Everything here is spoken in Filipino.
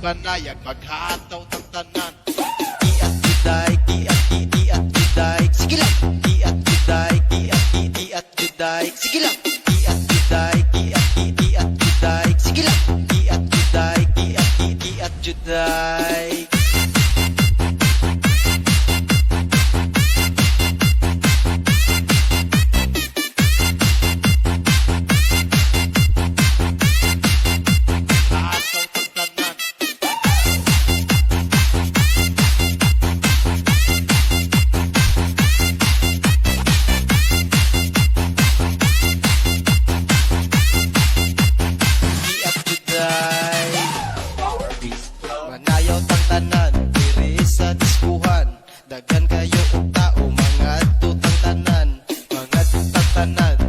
banayag maghataw ng tanan. Iat juday, iat juday. Sige lang. Iat juday, iat juday. Sige lang. Iat juday, iat juday. Sige lang. Iat juday, iat juday. Hataw ng tanan. Iat juday. Manayaw tang tanan diri sa diskuhan. Daghan kayo og tao mga tutang tanan. Mga tutang tanan